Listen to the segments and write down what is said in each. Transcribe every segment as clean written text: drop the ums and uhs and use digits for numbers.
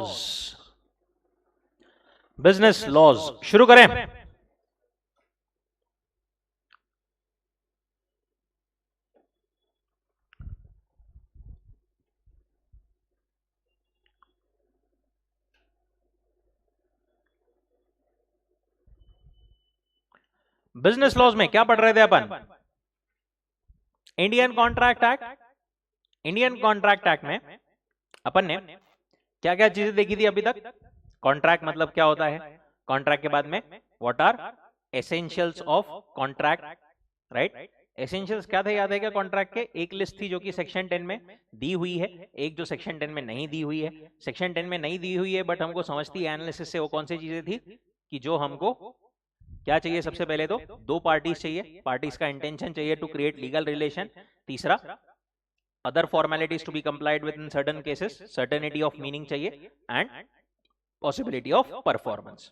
Laws, business laws शुरू करें। Business laws में क्या पढ़ रहे थे अपन? Indian contract act. Indian contract act में अपन ने क्या क्या चीजें देखी थी अभी तक? कॉन्ट्रैक्ट मतलब क्या होता है, कॉन्ट्रैक्ट के बाद में what are essentials of contract, right? Essentials क्या थे, याद है क्या? कॉन्ट्रैक्ट के एक लिस्ट थी जो कि सेक्शन 10 में दी हुई है, एक जो सेक्शन 10 में नहीं दी हुई है। सेक्शन 10 में नहीं दी हुई है बट हमको समझती है एनालिसिस से वो कौन सी चीजें थी कि जो हमको क्या चाहिए? सबसे पहले तो दो पार्टीज चाहिए, पार्टीज का इंटेंशन चाहिए टू क्रिएट लीगल रिलेशन। तीसरा other formalities to be complied with in certain cases, certainty of meaning चाहिए एंड पॉसिबिलिटी ऑफ परफॉर्मेंस।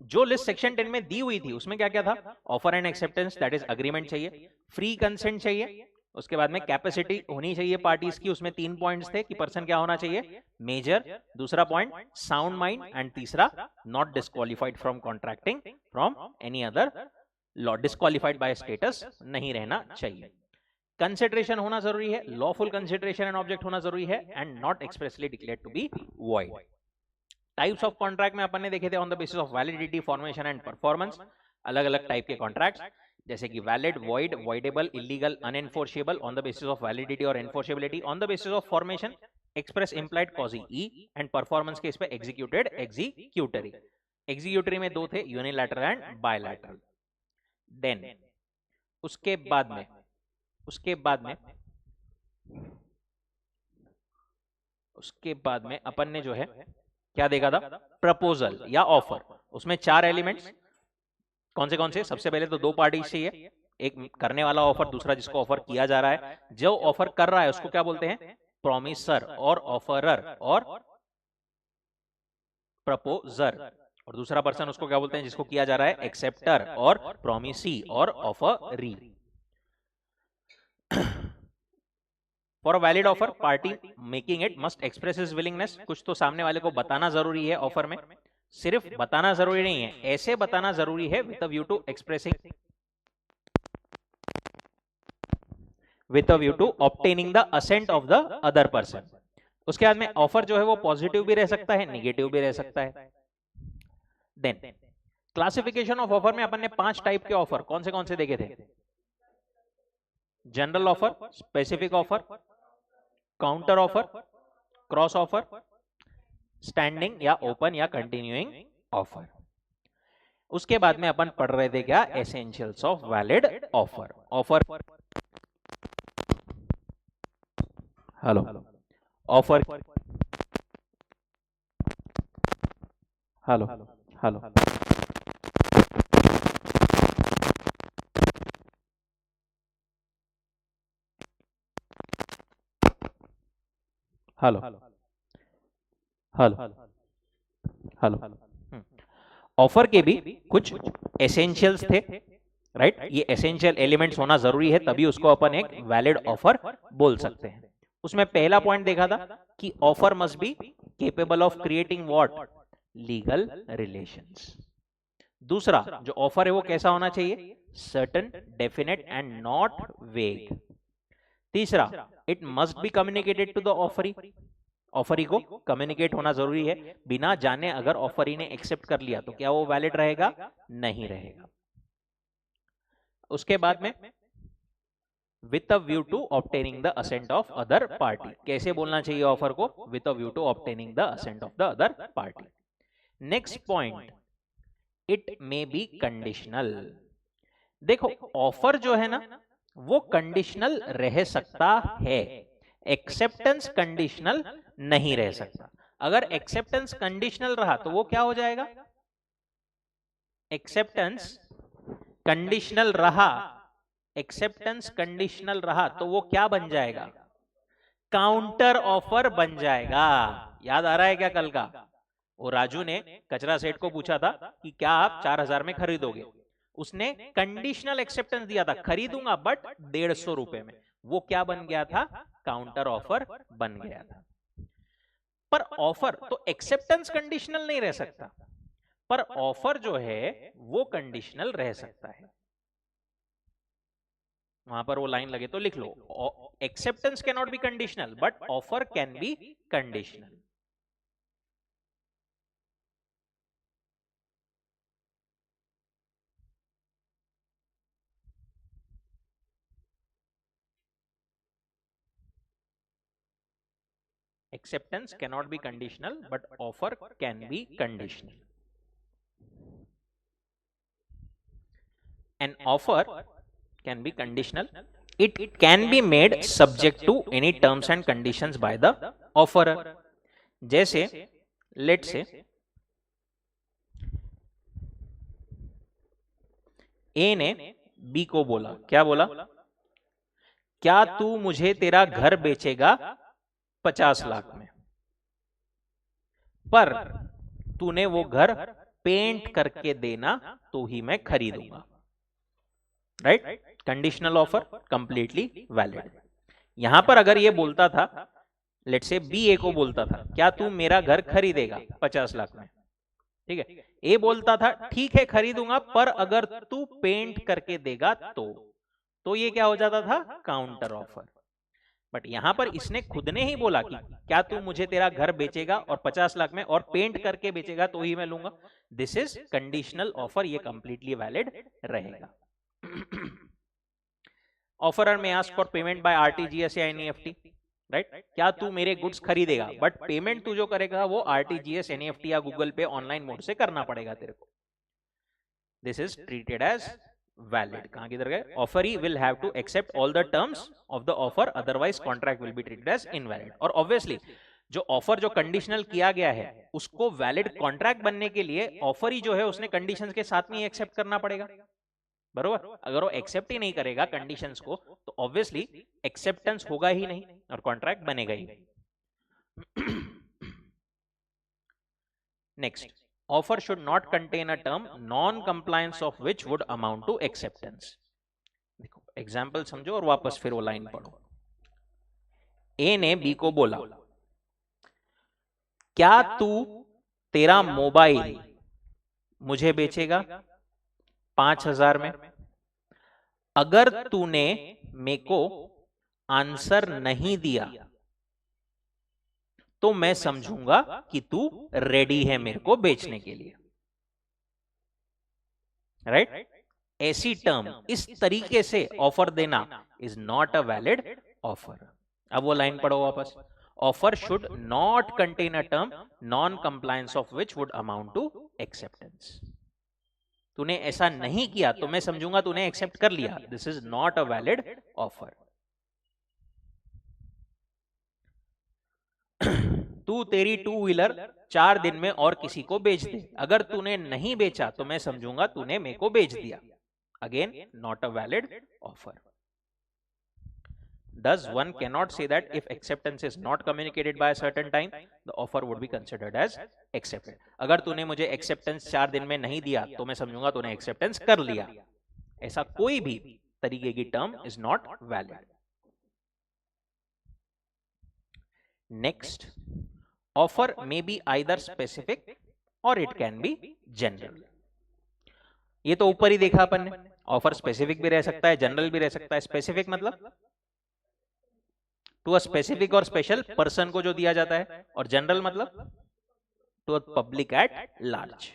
जो लिस्ट सेक्शन 10 में दी हुई थी उसमें क्या क्या था? Offer and acceptance that is agreement चाहिए, फ्री कंसेंट चाहिए, उसके बाद में कैपेसिटी होनी चाहिए पार्टीज की, उसमें 3 पॉइंट्स थे कि पर्सन क्या होना चाहिए? मेजर, दूसरा पॉइंट साउंड माइंड एंड तीसरा not disqualified from contracting from any other law, disqualified by status नहीं रहना चाहिए। कंसिडरेशन होना जरूरी है, लॉफुल कंसिडरेशन एंड ऑब्जेक्ट होना जरूरी है and not expressly declared to be void. Types of contract में अपन ने देखे थे on the basis of validity, formation and performance. अलग अलग टाइप के कॉन्ट्रैक्ट्स जैसे कि valid, void, voidable, illegal, unenforceable on the basis of validity और enforceability. On the basis of formation express, implied, quasi and performance case पे executed, executory. Executory में दो थे, यूनिलैटरल एंड बायलैटरल। देन उसके बाद में अपन ने जो है क्या देखा था? प्रपोजल या ऑफर। उसमें 4 एलिमेंट्स कौन से? सबसे पहले तो दो पार्टीज चाहिए, एक करने वाला ऑफर, दूसरा जिसको ऑफर किया जा रहा है। जो ऑफर कर रहा है उसको क्या बोलते हैं? प्रॉमिसर और ऑफरर और प्रपोजर। और दूसरा पर्सन उसको क्या बोलते हैं जिसको किया जा रहा है? एक्सेप्टर और प्रॉमिसी और offeree. For a valid offer, party making it must express his willingness. कुछ तो सामने वाले को बताना जरूरी है ऑफर में, सिर्फ बताना जरूरी नहीं है, ऐसे बताना जरूरी है with a view to expressing, with a view to obtaining the assent of the other person. उसके बाद में ऑफर जो है वो पॉजिटिव भी रह सकता है, निगेटिव भी रह सकता है। देन क्लासिफिकेशन ऑफ ऑफर में अपन ने 5 टाइप के ऑफर कौन से देखे थे? General offer, specific offer, counter offer, cross offer, standing या ओपन या कंटिन्यूइंग ऑफर। उसके बाद में अपन पढ़ रहे थे क्या? Essentials of valid offer. Offer, hello, offer, hello, hello, hello, hello, hello. Offer के भी कुछ एसेंशियल्स थे, राइट? ये एसेंशियल एलिमेंट्स होना जरूरी है तभी उसको अपन एक वैलिड ऑफर बोल सकते हैं। उसमें पहला पॉइंट देखा था कि offer must be capable of creating what? Legal relations. दूसरा जो ऑफर है वो कैसा होना चाहिए? Certain, definite and not vague. तीसरा, it must be communicated to the offeree. Offeree को कम्युनिकेट होना जरूरी है, बिना जाने अगर ऑफरी ने एक्सेप्ट कर लिया तो क्या वो वैलिड रहेगा? नहीं रहेगा। उसके बाद में with a view to obtaining the assent of other party. कैसे बोलना चाहिए ऑफर को? With a view to obtaining the assent of the other party. Next point, it may be conditional. देखो ऑफर जो है ना वो कंडीशनल रह सकता है, एक्सेप्टेंस कंडीशनल नहीं रह सकता। अगर एक्सेप्टेंस कंडीशनल रहा तो वो क्या हो जाएगा? एक्सेप्टेंस कंडीशनल रहा, एक्सेप्टेंस कंडीशनल रहा तो वो क्या बन जाएगा? काउंटर ऑफर बन जाएगा। याद आ रहा है क्या कल का? वो राजू ने कचरा सेठ को पूछा था कि क्या आप 4000 में खरीदोगे? उसने कंडीशनल एक्सेप्टेंस दिया था, खरीदूंगा बट 150 रुपए में। वो क्या बन गया था? काउंटर ऑफर बन गया था। पर ऑफर तो एक्सेप्टेंस कंडीशनल नहीं रह सकता, पर ऑफर जो है वो कंडीशनल रह सकता है। वहां पर वो लाइन लगे तो लिख लो, acceptance can not be conditional but offer can be conditional. Acceptance cannot be conditional, but offer can be conditional. An offer can be conditional. It can be made subject to any terms and conditions by the offerer. जैसे let's say A ने B को बोला, क्या बोला? क्या तू मुझे तेरा घर बेचेगा 50 लाख में, पर तूने वो घर पेंट करके देना तो ही मैं खरीदूंगा। Right? Conditional offer, completely valid. यहां पर अगर ये बोलता था, लेट्स से बी ए को बोलता था, क्या तू मेरा घर खरीदेगा 50 लाख में, ठीक है, ए बोलता था ठीक है खरीदूंगा, पर अगर तू पेंट करके देगा तो ये क्या हो जाता था? Counter offer. बट यहां पर इसने खुद ने ही बोला कि क्या तू मुझे तेरा घर बेचेगा और 50 लाख में और पेंट करके बेचेगा तो ही मैं लूंगा। दिस इज कंडीशनल ऑफर, ये कंप्लीटली वैलिड रहेगा। ऑफरर में ask for payment by RTGS या एनईएफटी, राइट? क्या तू मेरे गुड्स खरीदेगा, बट पेमेंट तू जो करेगा वो आरटीजीएस, एनईएफटी या गूगल पे ऑनलाइन मोड से करना पड़ेगा तेरे को। This is treated as valid. कहां किधर गए? Offeree will have to accept all the terms of the offer, otherwise contract will be treated as invalid. और ऑब्वियसली जो ऑफर जो कंडीशनल किया गया है उसको वैलिड कॉन्ट्रैक्ट बनने के लिए ऑफर ही जो है उसने कंडीशंस के साथ में ही एक्सेप्ट करना पड़ेगा, बरोबर? अगर वो एक्सेप्ट ही नहीं करेगा कंडीशंस को तो ऑब्वियसली एक्सेप्टेंस होगा ही नहीं और कॉन्ट्रैक्ट बनेगा ही नहीं। Next, offer should not contain a term non compliance of which would amount to acceptance. देखो एग्जांपल समझो और वापस फिर वो लाइन पढ़ो। ए ने बी को बोला, क्या तू तेरा मोबाइल मुझे बेचेगा 5,000 में, अगर तूने मेरे को आंसर नहीं दिया तो मैं समझूंगा कि तू रेडी है मेरे को बेचने के लिए। राइट? ऐसी टर्म, इस तरीके से ऑफर देना is not a valid offer. अब वो लाइन पढ़ो वापस। Offer should not contain a term non compliance of which would amount to acceptance. तूने ऐसा नहीं किया तो मैं समझूंगा तूने एक्सेप्ट कर लिया। This is not a valid offer. तू तेरी टू व्हीलर 4 दिन में और किसी को बेच दे, अगर तूने नहीं बेचा तो मैं समझूंगा तूने मेरे को बेच दिया। Again not a valid offer. Thus, one cannot say that if acceptance is not communicated by a certain time, the offer would be considered as accepted. अगर तूने मुझे acceptance 4 दिन में नहीं दिया तो मैं समझूंगा तूने acceptance कर लिया। ऐसा कोई भी तरीके की term is not valid. Next, offer may be either specific or it can be general. ये तो ऊपर ही देखा अपन ने। ऑफर स्पेसिफिक भी रह सकता है, जनरल भी रह सकता है। स्पेसिफिक मतलब टू अ स्पेसिफिक और स्पेशल पर्सन को जो दिया जाता है, और जनरल मतलब to a public at large.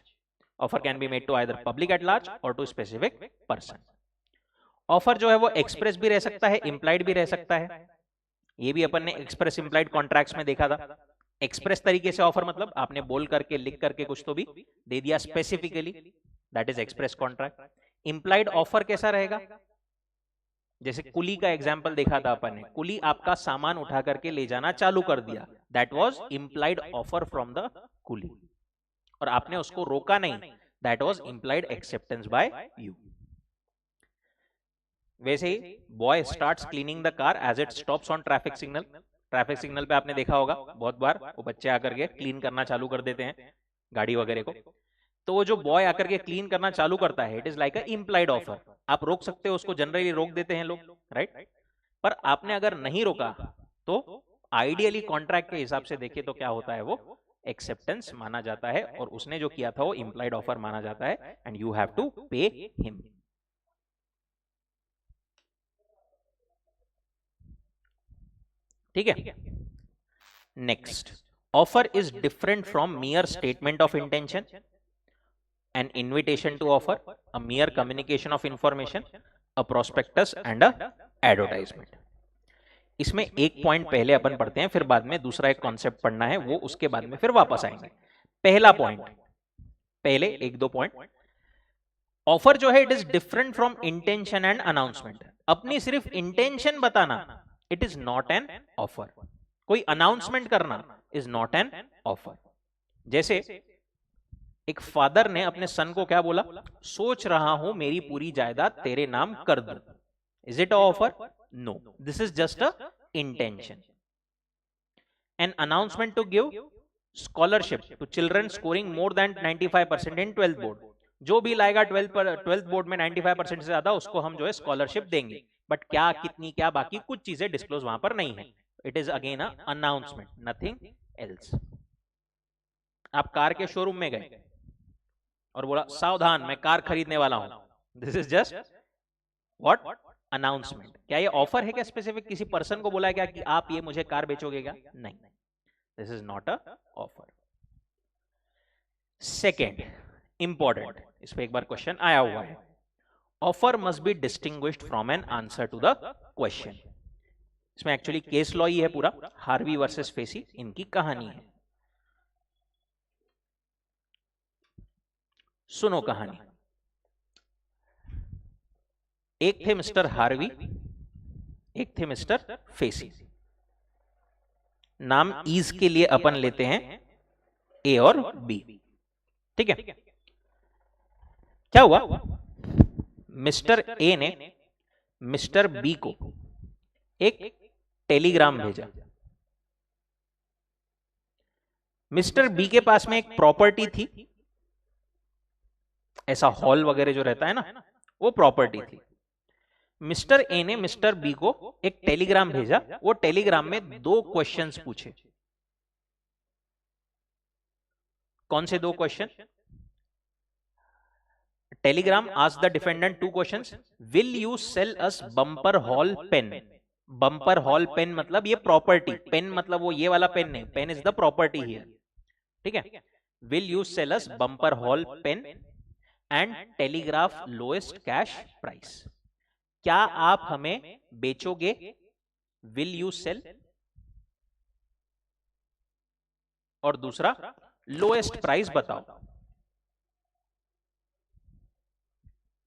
Offer can be made to either public at large और टू स्पेसिफिक पर्सन। ऑफर जो है वो एक्सप्रेस भी रह सकता है, इंप्लाइड भी रह सकता है। ये भी अपन ने एक्सप्रेस इंप्लाइड कॉन्ट्रैक्ट्स में देखा था। एक्सप्रेस तरीके से ऑफर मतलब आपने बोल करके लिख करके कुछ तो भी दे दिया specifically, that is express contract. Implied offer कैसा रहेगा? जैसे कुली का एग्जाम्पल देखा था अपन ने, कुली आपका सामान उठा करके ले जाना चालू कर दिया, that was implied offer from the coolie, और आपने उसको रोका नहीं, that was implied acceptance by you. वैसे ही boy starts cleaning the car as it stops on traffic signal. Traffic signal पे आपने देखा होगा बहुत बार वो बच्चे आकर के क्लीन करना चालू कर देते हैं गाड़ी वगैरह को। तो वो जो बॉय आकर के क्लीन करना चालू करता है, it is like a implied offer. आप रोक सकते हो उसको, जनरली रोक देते हैं लोग, राइट? पर आपने अगर नहीं रोका तो आइडियली कॉन्ट्रैक्ट के हिसाब से देखे तो क्या होता है, वो एक्सेप्टेंस माना जाता है, और उसने जो किया था वो इंप्लाइड ऑफर माना जाता है, and you have to pay him. ठीक है। Next, offer is different from mere statement of intention, an invitation to offer, a mere communication of information, a prospectus and a advertisement। इसमें एक point पहले अपन पढ़ते हैं, फिर बाद में दूसरा एक कॉन्सेप्ट पढ़ना है, वो उसके बाद में फिर वापस आएंगे। पहला पॉइंट, पहले एक दो पॉइंट, ऑफर जो है it is different from intention and announcement. अपनी सिर्फ इंटेंशन बताना it is not an offer, कोई अनाउंसमेंट करना इज नॉट एन ऑफर। जैसे एक फादर ने अपने सन को क्या बोला, सोच रहा हूं मेरी पूरी जायदाद तेरे नाम कर दूं। Is it a offer? No, this is just a intention. An announcement to give scholarship to children scoring more than 95% in 12th board, जो भी लाएगा 12th बोर्ड में 95% से ज्यादा, उसको हम जो है स्कॉलरशिप देंगे। बट क्या, कितनी, क्या, बाकी कुछ चीजें डिस्क्लोज वहां पर नहीं है। It is again a announcement, nothing else. आप कार के शोरूम में गए और बोला सावधान मैं कार खरीदने वाला हूं, this is just what? Announcement. क्या ये ऑफर है क्या? स्पेसिफिक किसी पर्सन को बोला क्या कि आप ये मुझे कार बेचोगे क्या? नहीं, this is not a offer. Second important, इस पे एक बार क्वेश्चन आया हुआ है, offer must be distinguished from an answer to the question. इसमें एक्चुअली केस लॉ ही है पूरा, हार्वी वर्सेस फेसी इनकी कहानी है। सुनो कहानी। एक थे मिस्टर हार्वी, एक थे मिस्टर फेसी। नाम ईज के लिए अपन लेते हैं ए और बी। ठीक है। क्या हुआ, मिस्टर ए ने मिस्टर बी को एक टेलीग्राम भेजा। मिस्टर बी के पास में एक प्रॉपर्टी थी, ऐसा हॉल वगैरह जो रहता है ना, वो प्रॉपर्टी थी। मिस्टर ए ने मिस्टर बी को एक टेलीग्राम भेजा, वो टेलीग्राम में 2 क्वेश्चंस पूछे। कौन से 2 question? Telegram asked the defendant 2 questions, will you sell us Bumper Hall Pen? Bumper Hall Pen मतलब ये प्रॉपर्टी, पेन मतलब वो ये वाला पेन नहीं, pen is the property here. ठीक है। Will you sell us Bumper Hall Pen and telegraph lowest cash price? क्या आप हमें बेचोगे? विल यू सेल, और दूसरा लोएस्ट प्राइस बताओ।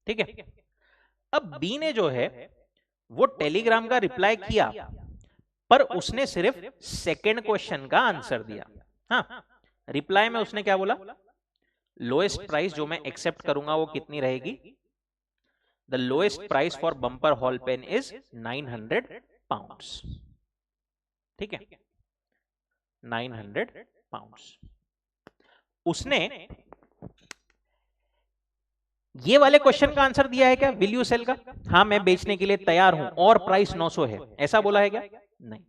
ठीक है। अब बी ने जो है वो टेलीग्राम का रिप्लाई किया, पर उसने सिर्फ सेकंड क्वेश्चन का आंसर दिया। हाँ, रिप्लाई में उसने क्या बोला, लोएस्ट प्राइस जो मैं एक्सेप्ट करूंगा वो कितनी रहेगी? The lowest price for Bumper Hall Pen is 900 pounds. ठीक है, 900 पाउंड्स। उसने ये वाले क्वेश्चन का आंसर दिया है क्या, विल यू सेल का? हाँ, मैं बेचने के लिए तैयार हूं और प्राइस 900 है, ऐसा बोला है क्या? नहीं,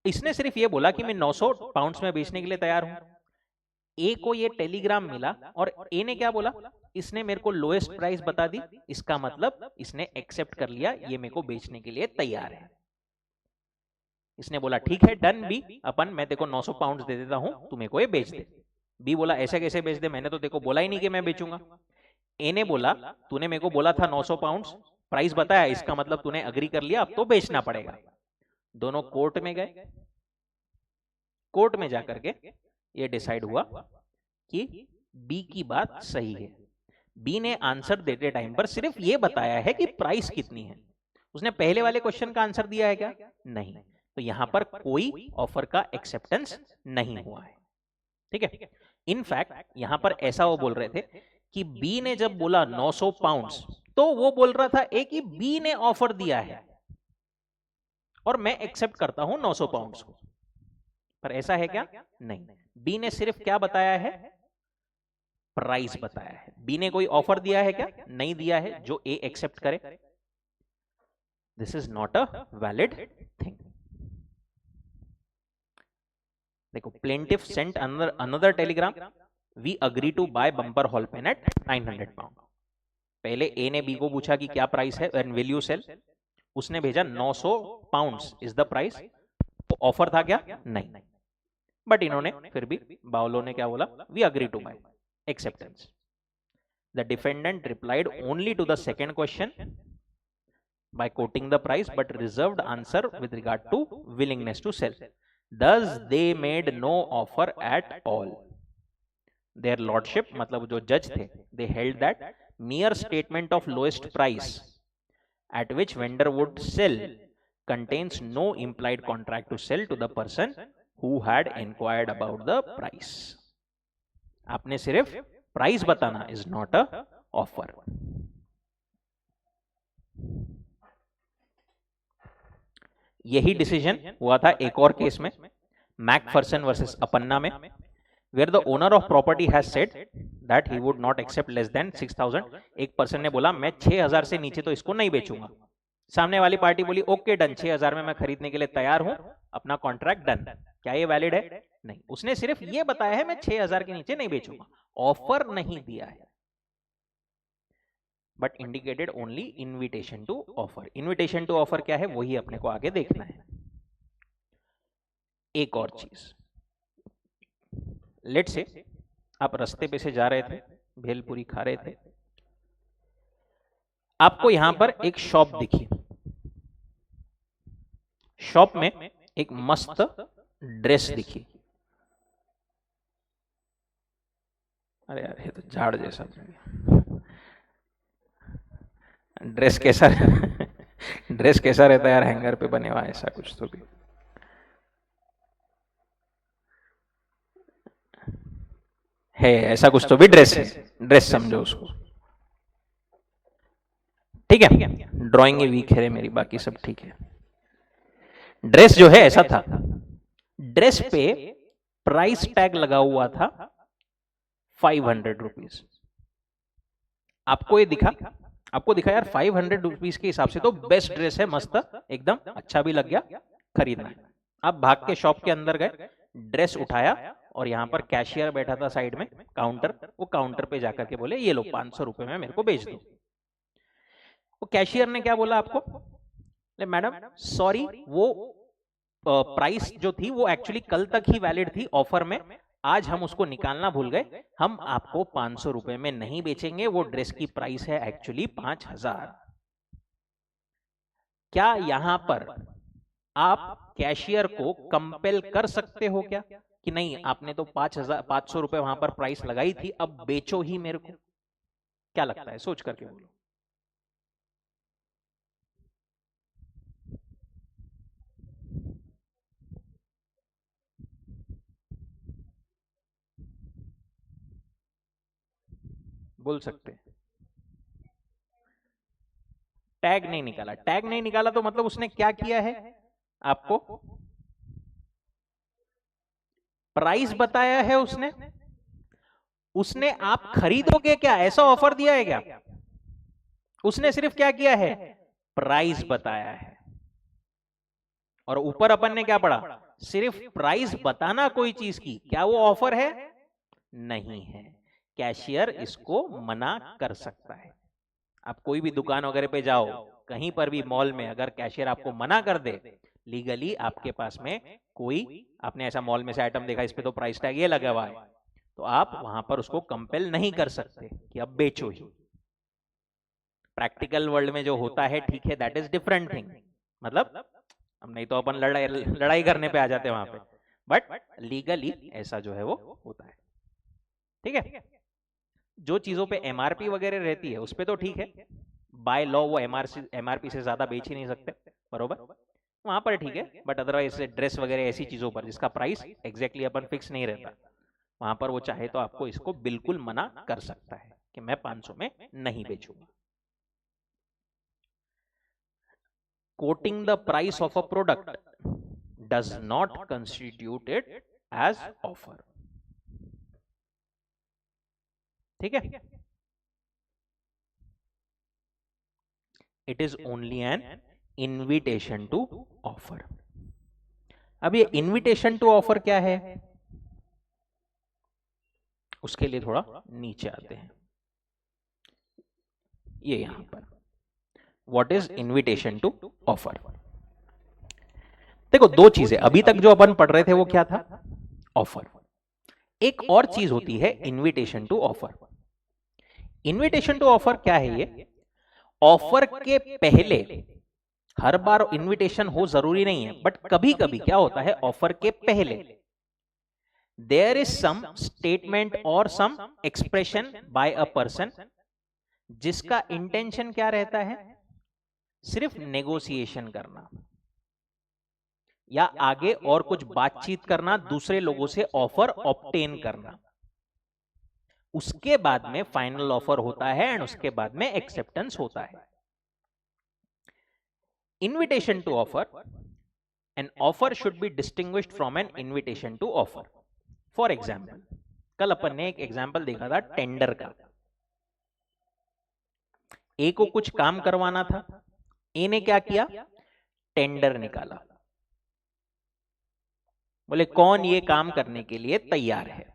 इसने सिर्फ ये बोला कि मैं 900 पाउंड्स में बेचने के लिए तैयार हूं। ए को ये टेलीग्राम मिला और ए ने क्या बोला, इसने मेरे को लोएस्ट प्राइस बता दी, इसका मतलब इसने एक्सेप्ट कर लिया ये मेरे को बेचने के लिए तैयार है। इसने बोला ठीक है डन बी, अपन मैं तेको 900 पाउंड दे देता हूं, तू मेरे को ये बेच दे। बी बोला ऐसे कैसे बेच दे, मैंने तो तेको बोला ही नहीं कि मैं बेचूंगा। ए ने बोला तूने मेरे को बोला था 900 पाउंड्स, प्राइस बताया, इसका मतलब तूने अग्री कर लिया, अब तो बेचना पड़ेगा। दोनों कोर्ट में गए, कोर्ट में जाकर के ये डिसाइड हुआ कि बी की बात सही है। बी ने आंसर देते टाइम पर सिर्फ ये बताया है कि प्राइस कितनी है, उसने पहले वाले क्वेश्चन का आंसर दिया है क्या? नहीं, तो यहां पर कोई ऑफर का एक्सेप्टेंस नहीं हुआ है। ठीक है। इनफैक्ट यहां पर ऐसा वो बोल रहे थे कि बी ने जब बोला 900 पाउंड्स, तो वो बोल रहा था ए कि बी ने ऑफर दिया है और मैं एक्सेप्ट करता हूं 900 पाउंड्स को, पर ऐसा है क्या? नहीं, बी ने सिर्फ क्या बताया है, प्राइस बताया है। बी ने कोई ऑफर दिया है क्या? नहीं दिया है, जो ए एक्सेप्ट करे। This is not a valid thing. देखो, plaintiff sent another telegram, we agree to buy Bumper Hall Pen at 900 pound. पहले ए ने बी को पूछा कि क्या प्राइस है एंड विल यू सेल, उसने भेजा 900 पाउंड्स इज द प्राइस। तो ऑफर था क्या? नहीं। बट इन्होंने फिर भी, बाउलो ने क्या बोला? We agree to buy, acceptance. The defendant replied only to the second question by quoting the price but reserved answer with regard to willingness to sell. Thus they made no offer at all. Their lordship, मतलब जो जज थे, they held that mere statement of lowest price at which vendor would sell contains no implied contract to sell to the person who had inquired about the price. आपने सिर्फ price बताना is not a offer. यही decision हुआ था एक और case में, Macpherson versus Appanna में, where the owner of property has said that he would not accept less than 6000। एक पर्सन ने बोला मैं 6000 से नीचे तो इसको नहीं बेचूंगा। सामने वाली पार्टी बोली ओके डन, 6000 में मैं खरीदने के लिए तैयार हूं, अपना कॉन्ट्रैक्ट डन। क्या ये वैलिड है? नहीं। उसने सिर्फ ये बताया है मैं 6000 के नीचे नहीं बेचूंगा, ऑफर नहीं दिया है, but indicated only invitation to offer. Invitation to offer क्या है वही अपने को आगे देखना है। एक और चीज, लेट से आप रास्ते पे से जा रहे थे, भेलपुरी खा रहे थे, आपको यहां पर एक शॉप दिखी, शॉप में एक मस्त ड्रेस दिखी। अरे यार ये तो झाड़ जैसा, ड्रेस कैसा ड्रेस कैसा रहता है यार, हैंगर पे बने हुआ ऐसा कुछ तो भी है, ऐसा कुछ तो भी ड्रेस है, ड्रेस समझो उसको, ठीक है। ड्राइंग वीक है मेरी, बाकी सब ठीक है। ड्रेस जो है ऐसा था, ड्रेस पे प्राइस टैग लगा हुआ था 500 रुपीज। आपको ये दिखा, आपको दिखा यार 500 रुपीज के हिसाब से तो बेस्ट ड्रेस है, मस्त एकदम, अच्छा भी लग गया, खरीदना है। आप भाग के शॉप के अंदर गए, ड्रेस उठाया और यहां पर कैशियर बैठा था साइड में काउंटर, वो काउंटर पे जाकर के बोले ये लो 500 रुपए में मेरे को बेच दो। वो कैशियर ने क्या बोला आपको? मैडम सॉरी, वो प्राइस जो थी वो एक्चुअली कल तक ही वैलिड थी ऑफर में, आज हम उसको निकालना भूल गए, हम आपको 500 रुपए में नहीं बेचेंगे, वो ड्रेस की प्राइस है एक्चुअली 5000। क्या यहां पर आप कैशियर को कंपेल कर सकते हो क्या कि नहीं आपने तो 500 रुपए वहां पर प्राइस लगाई थी, अब बेचो ही मेरे को? क्या लगता है, सोच करके बोलो। बोल सकते हैं। टैग नहीं निकाला, टैग नहीं निकाला तो मतलब उसने क्या किया है, आपको प्राइस बताया है उसने, उसने आप खरीदोगे क्या ऐसा ऑफर दिया है क्या? उसने सिर्फ क्या किया है, प्राइस बताया है। और ऊपर अपन ने क्या पढ़ा, सिर्फ प्राइस बताना कोई चीज की, क्या वो ऑफर है? नहीं है। कैशियर इसको मना कर सकता है। आप कोई भी दुकान वगैरह पे जाओ, कहीं पर भी मॉल में, अगर कैशियर आपको मना कर दे, लीगली आपके पास में कोई, आपने ऐसा मॉल में से आइटम देखा इस पे तो प्राइस टैग ये लगा हुआ है, तो आप वहां पर उसको कंपेल नहीं कर सकते कि अब बेचो ही। प्रैक्टिकल वर्ल्ड में जो होता है ठीक है, दैट इज डिफरेंट थिंग, मतलब हम नहीं तो अपन लड़ाई करने पे आ जाते हैं वहां पे, बट लीगली ऐसा जो है वो होता है, ठीक है। जो चीजों पे एमआरपी वगैरह रहती है उस पे तो ठीक है, बाय लॉ वो एमआरपी से ज्यादा बेच ही नहीं सकते, बरोबर, वहां पर ठीक है। बट अदरवाइज ड्रेस वगैरह ऐसी चीजों पर जिसका प्राइस एग्जैक्टली अपन फिक्स नहीं रहता, वहां पर वो चाहे तो आपको इसको बिल्कुल मना कर सकता है कि मैं 500 में नहीं बेचूंगा। Quoting the price of a product does not constitute it as offer, ठीक है। It is only an invitation to offer. अब ये इनविटेशन टू ऑफर क्या है, उसके लिए थोड़ा नीचे आते हैं। ये यहां पर what is invitation to offer. देखो दो चीजें अभी तक जो अपन पढ़ रहे थे वो क्या था, ऑफर। एक और चीज होती है invitation to offer. Invitation to offer क्या है, ये ऑफर के पहले, हर बार इनविटेशन हो जरूरी नहीं है, बट कभी कभी क्या होता है ऑफर के पहले देयर इज सम स्टेटमेंट और सम एक्सप्रेशन बाय अ पर्सन जिसका इंटेंशन क्या रहता है, सिर्फ नेगोशिएशन करना या आगे और कुछ बातचीत करना, दूसरे लोगों से ऑफर ऑब्टेन करना। उसके बाद में फाइनल ऑफर होता है एंड उसके बाद में एक्सेप्टेंस होता है। Invitation to offer, an offer should be distinguished from an invitation to offer. For example, कल अपन ने एक एग्जाम्पल देखा था टेंडर का। ए को कुछ काम करवाना था, ए ने क्या किया, टेंडर निकाला, बोले कौन ये काम करने के लिए तैयार है।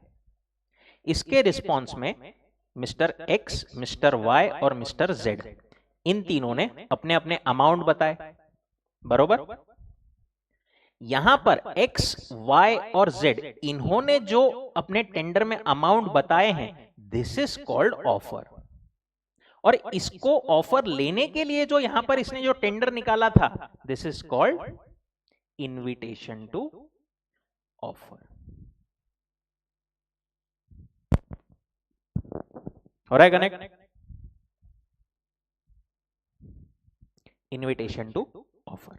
इसके रिस्पॉन्स में मिस्टर एक्स, मिस्टर वाई और मिस्टर जेड, इन तीनों ने अपने अपने अमाउंट बताए, बरोबर। यहां पर एक्स, वाई और जेड, इन्होंने जो अपने टेंडर में अमाउंट बताए हैं, दिस इज कॉल्ड ऑफर। और इसको ऑफर लेने के लिए जो यहां पर इसने जो टेंडर निकाला था, this is called invitation to offer. हो रहा है connect? Invitation to offer.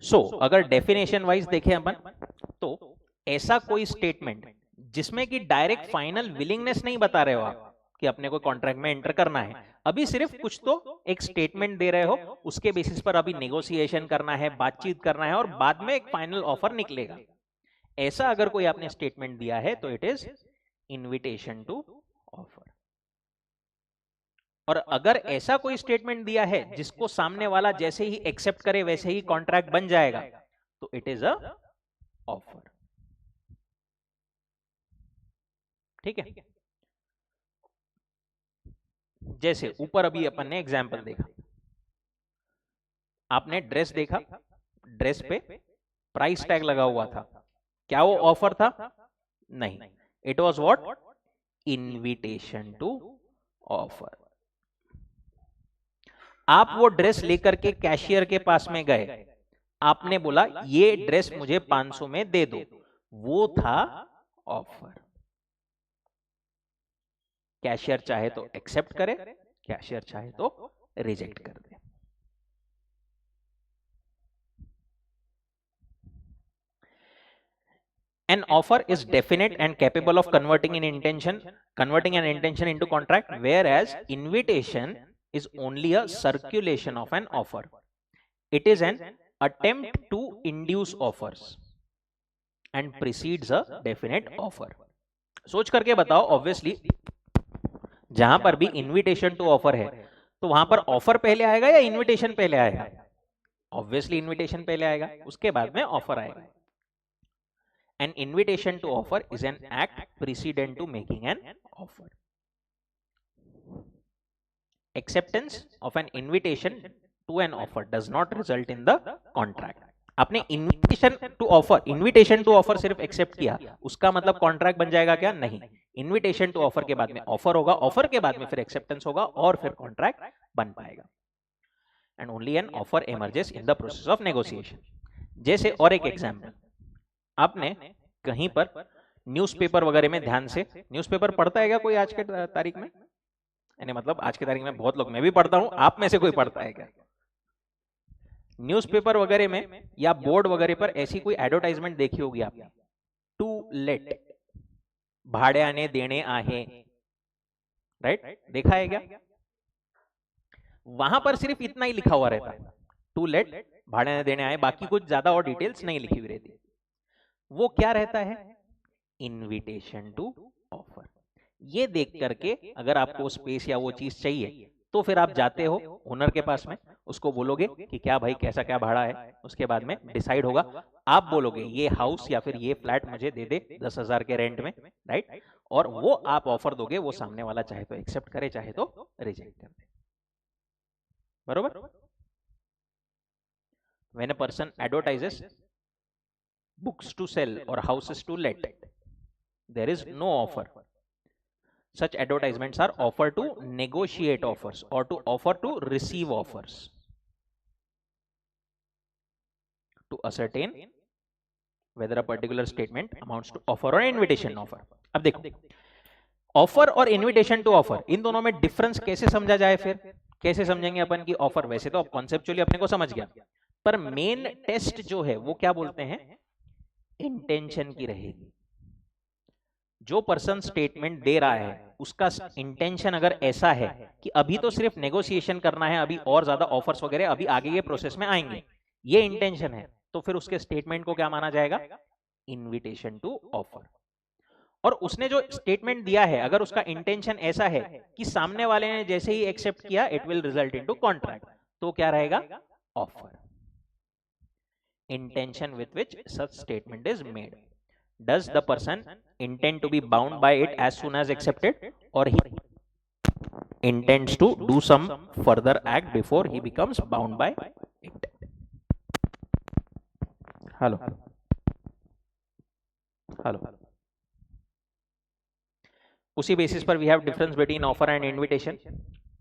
So अगर डेफिनेशन वाइज देखें अपन, तो ऐसा कोई स्टेटमेंट जिसमें कि डायरेक्ट फाइनल विलिंगनेस नहीं बता रहे हो आप कि अपने को कॉन्ट्रैक्ट में एंटर करना है, अभी सिर्फ कुछ तो एक स्टेटमेंट दे रहे हो, उसके बेसिस पर अभी नेगोशिएशन करना है, बातचीत करना है और बाद में एक फाइनल ऑफर निकलेगा। ऐसा अगर कोई आपने स्टेटमेंट दिया है तो it is invitation to offer. और अगर ऐसा कोई स्टेटमेंट दिया है जिसको सामने वाला जैसे ही एक्सेप्ट करे वैसे ही कॉन्ट्रैक्ट बन जाएगा, तो इट इज अ ऑफर। ठीक है, जैसे ऊपर अभी अपन ने एग्जाम्पल देखा, आपने ड्रेस देखा, ड्रेस पे प्राइस टैग लगा हुआ था, क्या वो ऑफर था? नहीं, it was what, invitation to offer. आप वो ड्रेस लेकर के कैशियर के पास में गए, आपने बोला ये ड्रेस मुझे 500 में दे दो, वो था ऑफर। कैशियर चाहे तो एक्सेप्ट करे, कैशियर चाहे तो रिजेक्ट कर दे। An offer is definite and capable of converting an intention into contract, whereas invitation is only a circulation of an offer. It is an attempt to induce offers and precedes a definite offer. सोच करके बताओ, obviously जहां पर भी invitation to offer है तो वहां पर ऑफर पहले आएगा या इनविटेशन पहले आएगा? ऑब्वियसली इनविटेशन पहले आएगा, उसके बाद में ऑफर आएगा। An invitation to offer is an act precedent to making an offer. Acceptance of an invitation to an offer does not result in the contract. आपने इनविटेशन टू ऑफर सिर्फ accept किया, उसका मतलब कॉन्ट्रैक्ट बन जाएगा क्या? नहीं, इनविटेशन टू ऑफर के बाद में ऑफर होगा, ऑफर के बाद में फिर एक्सेप्टेंस होगा और फिर कॉन्ट्रैक्ट बन पाएगा। And only an offer emerges in the process of negotiation. जैसे और एक एग्जांपल, आपने कहीं पर न्यूज़पेपर वगैरह में ध्यान से, न्यूज़पेपर पढ़ता है क्या कोई आज के तारीख में? यानी मतलब आज के तारीख में बहुत लोग, मैं भी पढ़ता हूं, आप में से कोई पढ़ता है क्या? न्यूज़पेपर वगैरह में या बोर्ड वगैरह पर ऐसी कोई एडवर्टाइजमेंट देखी होगी आपने, टू लेट, भाड्याने देणे आहे, राइट? देखा है क्या? वहां पर सिर्फ इतना ही लिखा हुआ रहता है, टू लेट, भाड्याने देणे आहे, बाकी कुछ ज्यादा और डिटेल्स नहीं लिखी हुई रहती। वो क्या रहता है? Invitation to offer. ये देख करके अगर आपको स्पेस या वो चीज चाहिए तो फिर आप जाते हो ओनर के पास में, उसको बोलोगे कि क्या भाई कैसा क्या भाड़ा है, उसके बाद में डिसाइड होगा। आप बोलोगे ये हाउस या फिर ये फ्लैट मुझे दे दे 10,000 के रेंट में, राइट, और वो आप ऑफर दोगे, वो सामने वाला चाहे तो एक्सेप्ट करे चाहे तो रिजेक्ट कर दे, बरोबर। When a person advertises books to sell or houses to let, there is no offer. Such advertisements are offered to negotiate offers or to offer to receive offers to ascertain whether a particular statement amounts to offer or invitation offer. अब देखो, offer और invitation to offer, इन दोनों में difference कैसे समझा जाए, फिर कैसे समझेंगे अपन की ऑफर? वैसे तो कॉन्सेप्चुअली अपने को समझ गया, पर मेन टेस्ट जो है वो क्या बोलते हैं, इंटेंशन की रहेगी। जो पर्सन स्टेटमेंट दे रहा है उसका इंटेंशन अगर ऐसा है कि अभी तो सिर्फ नेगोशिएशन करना है, अभी और ज्यादा ऑफर्स वगैरह अभी आगे ये प्रोसेस में आएंगे, ये इंटेंशन है, तो फिर उसके स्टेटमेंट को क्या माना जाएगा, इनविटेशन टू ऑफर। और उसने जो स्टेटमेंट दिया है अगर उसका इंटेंशन ऐसा है कि सामने वाले ने जैसे ही एक्सेप्ट किया it will result into contract, तो क्या रहेगा, offer. Intention with which such statement is made, does the person intend to be bound by it as soon as accepted, or he intends to do some further act before he becomes bound by it. Hello hello, उसी basis पर we have difference between offer and invitation.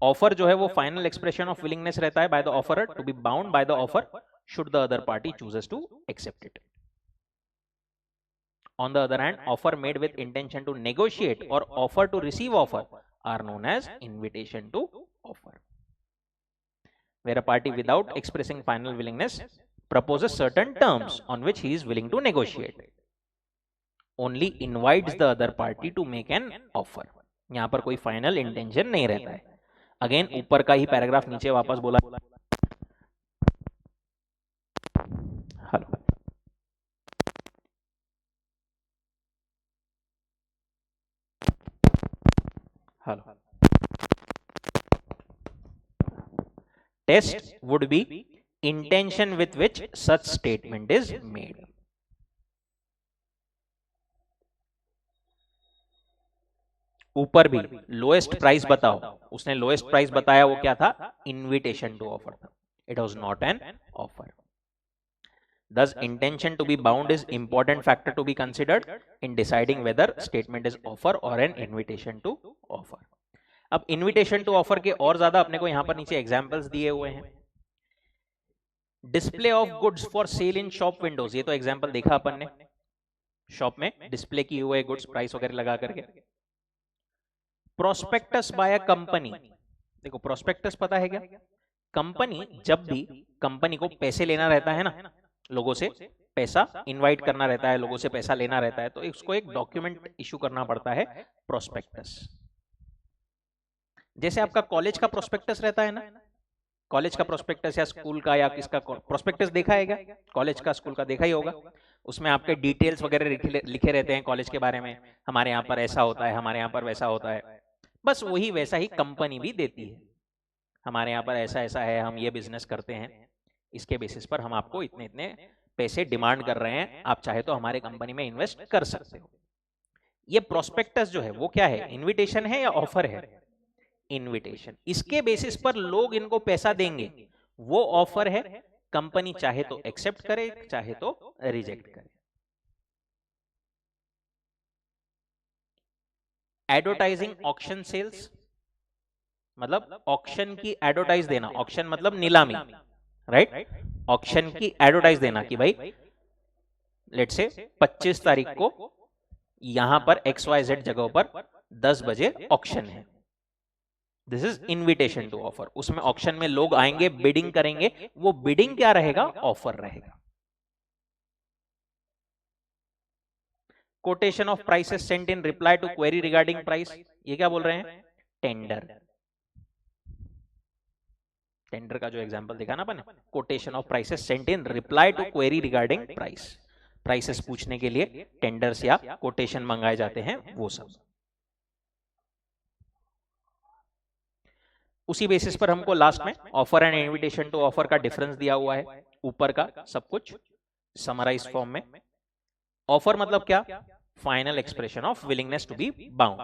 Offer जो है वो final expression of willingness रहता है by the offerer to be bound by the offer should the other party chooses to accept it. On the other hand, offer made with intention to negotiate or offer to receive offer are known as invitation to offer, where a party without expressing final willingness proposes certain terms on which he is willing to negotiate, only invites the other party to make an offer. यहाँ पर कोई final intention नहीं रहता है। Again ऊपर का ही paragraph नीचे वापस बोला, hello hello, test would be intention with which such statement is made. ऊपर भी लोएस्ट प्राइस बताओ, उसने लोएस्ट प्राइस बताया, वो क्या था, इनविटेशन टू ऑफर था, it was not an offer. Thus, intention to be bound is important factor to be considered in deciding whether statement is offer or an invitation to offer. अब invitation to offer के और ज्यादा अपने को यहाँ पर नीचे एग्जांपल्स दिए हुए हैं। Display of goods for sale in shop Windows, ये तो एग्जांपल देखा अपन ने, शॉप में डिस्प्ले किए हुए गुड्स प्राइस वगैरह लगा करके। प्रोस्पेक्टस बाय अ कंपनी, देखो प्रोस्पेक्टस पता है क्या, कंपनी जब भी कंपनी को पैसे लेना रहता है ना, लोगों से पैसा इनवाइट करना रहता है, लोगों से पैसा लेना रहता है, तो इसको एक डॉक्यूमेंट इशू करना पड़ता है, प्रोस्पेक्टस। जैसे आपका कॉलेज का प्रोस्पेक्टस रहता है ना, कॉलेज का प्रोस्पेक्टस या स्कूल का या किसका प्रोस्पेक्टस देखा है क्या, कॉलेज का स्कूल का देखा ही होगा। उसमें आपके डिटेल्स वगैरह लिखे रहते हैं कॉलेज के बारे में, हमारे यहाँ पर ऐसा होता है, हमारे यहाँ पर वैसा होता है। बस वही वैसा ही कंपनी भी देती है, हमारे यहाँ पर ऐसा ऐसा है, हम ये बिजनेस करते हैं, इसके बेसिस पर हम आपको इतने इतने पैसे डिमांड कर रहे हैं, आप चाहे तो हमारे कंपनी में इन्वेस्ट कर सकते हो। ये प्रोस्पेक्टस जो है वो क्या है, इनविटेशन है या ऑफर है, इनविटेशन। इसके बेसिस पर लोग इनको पैसा देंगे, वो ऑफर है, कंपनी चाहे तो एक्सेप्ट करे चाहे तो रिजेक्ट करे। एडवर्टाइजिंग ऑक्शन सेल्स, मतलब ऑक्शन की एडवर्टाइज देना, ऑक्शन मतलब नीलामी, राइट, ऑक्शन की एडवर्टाइज देना कि भाई लेट से 25 तारीख को यहां पर XYZ जगह पर 10 बजे ऑक्शन है, this is invitation to offer. उसमें ऑक्शन में लोग आएंगे, बिडिंग करेंगे, वो बिडिंग क्या रहेगा, ऑफर रहेगा। Quotation of prices sent in reply to query regarding price, ये क्या बोल रहे हैं, टेंडर। टेंडर का जो एग्जांपल देखा ना अपन, quotation of prices sent in reply to query regarding price, prices पूछने के लिए टेंडर्स या कोटेशन मंगाए जाते हैं, वो सब। उसी बेसिस पर हमको लास्ट में offer and invitation to offer का डिफरेंस दिया हुआ है, ऊपर का सब कुछ समराइज फॉर्म में। ऑफर मतलब क्या? Final expression of willingness to be bound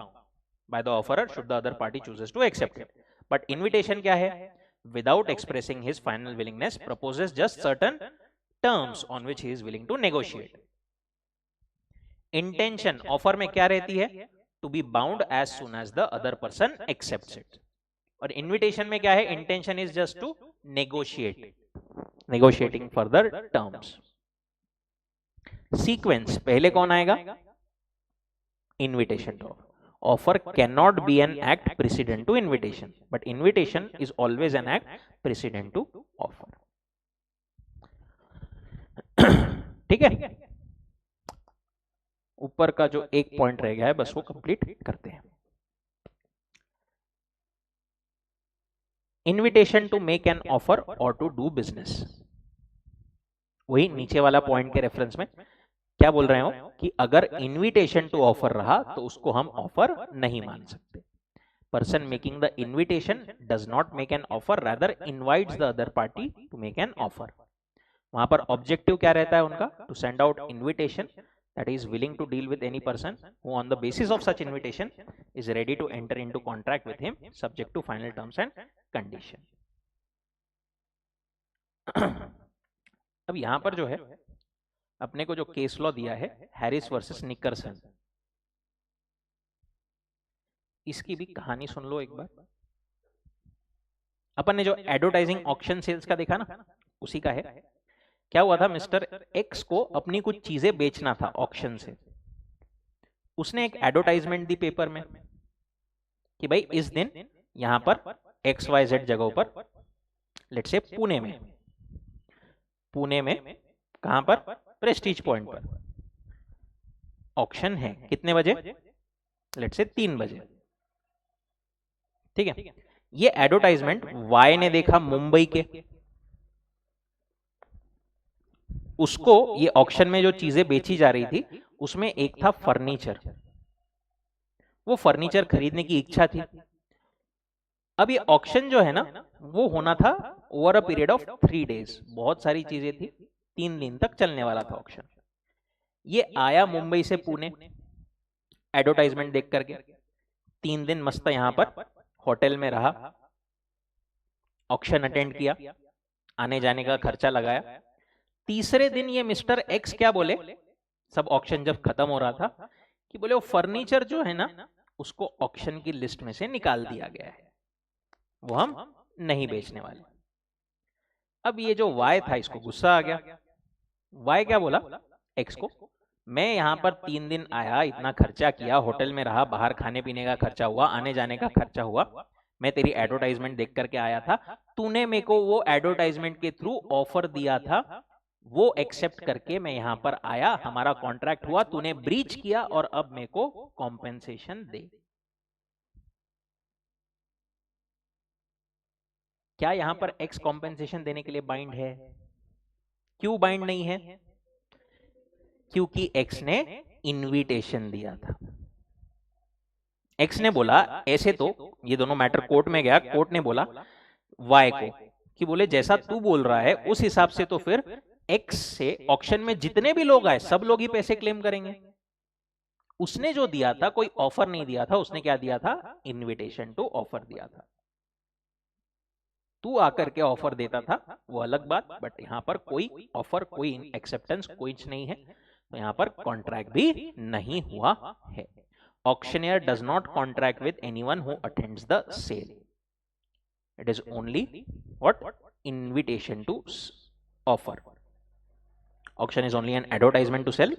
by the offerer should the other party chooses to accept it. But invitation क्या है? Without expressing his final willingness proposes just certain terms on which he is willing to negotiate. Intention offer में क्या रहती है? To be bound as soon as the other person accepts it. और invitation में क्या है? Intention is just to negotiate, negotiating further terms. Sequence पहले कौन आएगा? Invitation to offer can not be an act president to invitation, but invitation is always an act president to offer. ठीक है, ऊपर का जो एक पॉइंट रह गया है बस वो कंप्लीट करते हैं। Invitation to make an offer और टू डू बिजनेस, वही नीचे वाला पॉइंट के रेफरेंस में क्या बोल रहे हो कि अगर इनविटेशन टू ऑफर रहा तो उसको हम ऑफर नहीं मान सकते। Person making the invitation does not make an offer, rather invites the other party to make an offer. वहां पर ऑब्जेक्टिव क्या रहता है उनका? To send out invitation that is willing to deal with any person who on the basis of such invitation is ready to enter into contract with him subject to final terms and condition. अब यहां पर जो है अपने को जो case law दिया है हैरिस वर्सेस निकरसन, इसकी भी कहानी सुन लो एक बार। अपन ने जो एडवर्टाइजिंग ऑक्शन सेल्स का देखा ना, उसी का है। क्या हुआ था? मिस्टर एक्स को अपनी कुछ चीजें बेचना था ऑक्शन से। उसने एक एडवर्टाइजमेंट दी पेपर में कि भाई इस दिन यहां पर XYZ जगहों पर, लेट्स से पुणे में कहां पर? प्रेस्टीज पॉइंट पर ऑक्शन है। कितने बजे? लेट्स से 3 बजे। ठीक है, ये एडवर्टाइजमेंट वाई ने देखा मुंबई के। उसको ये ऑक्शन में जो चीजें बेची जा रही थी उसमें एक था फर्नीचर। वो फर्नीचर खरीदने की इच्छा थी। अब ये ऑक्शन जो है ना वो होना था over a period of 3 days. बहुत सारी चीजें थी, 3 दिन तक चलने वाला था ऑक्शन। ये आया मुंबई से पुणे एडवर्टाइजमेंट देख करके, 3 दिन मस्त यहां पर होटल में रहा, ऑक्शन अटेंड किया, आने जाने का खर्चा लगाया। तीसरे दिन ये मिस्टर एक्स क्या बोले, सब ऑक्शन जब खत्म हो रहा था, कि बोले वो फर्नीचर जो है ना उसको ऑक्शन की लिस्ट में से निकाल दिया गया है, वो हम नहीं बेचने वाले। अब ये जो वाई था इसको गुस्सा आ गया। वाई क्या बोला एक्स को, मैं यहां पर 3 दिन आया, इतना खर्चा किया, होटल में रहा, बाहर खाने पीने का खर्चा हुआ, आने जाने का खर्चा हुआ, मैं तेरी एडवर्टाइजमेंट देख करके आया था, तूने मेरे को वो एडवर्टाइजमेंट के थ्रू ऑफर दिया था, वो एक्सेप्ट करके मैं यहां पर आया, हमारा कॉन्ट्रैक्ट हुआ, तूने ब्रीच किया और अब मेरे को कॉम्पेंसेशन दे। क्या यहां पर एक्स कॉम्पेंसेशन देने के लिए बाइंड है? क्यों बाइंड नहीं है? क्योंकि एक्स ने इनविटेशन दिया था। एक्स ने बोला, ऐसे तो ये दोनों मैटर कोर्ट में गया, कोर्ट ने बोला वाई को कि बोले जैसा तू बोल रहा है उस हिसाब से तो फिर एक्स से ऑक्शन में जितने भी लोग आए सब लोग ही पैसे क्लेम करेंगे। उसने जो दिया था कोई ऑफर नहीं दिया था, उसने क्या दिया था? इनविटेशन टू ऑफर दिया था। तू आकर के ऑफर देता था वो अलग बात, बट यहां पर कोई ऑफर, कोई एक्सेप्टेंस कुछ नहीं है, तो यहां पर कॉन्ट्रैक्ट भी नहीं हुआ है। Auctioneer does not contract with anyone who attends the sale, it is only what? Invitation to offer. Auction is only an advertisement to sell,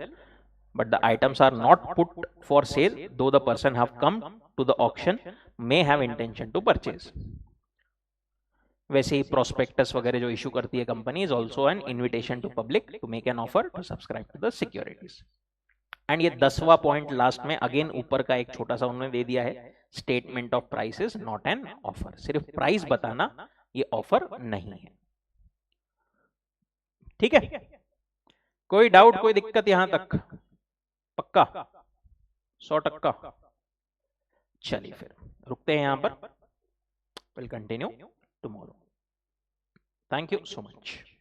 but the items are not put for sale, though the person have come to the auction may have intention to purchase. वैसे ही prospectus वगैरह जो issue करती है company is also an invitation to public to make an offer to subscribe to the securities. And ये 10वां point last में again ऊपर का एक छोटा सा उन्होंने दे दिया है, statement of price is not an offer. सिर्फ प्राइस बताना ये ऑफर नहीं है। ठीक है, कोई डाउट, कोई दिक्कत यहां तक? पक्का 100%? चलिए फिर रुकते हैं यहां पर। We'll continue tomorrow. Thank you so much.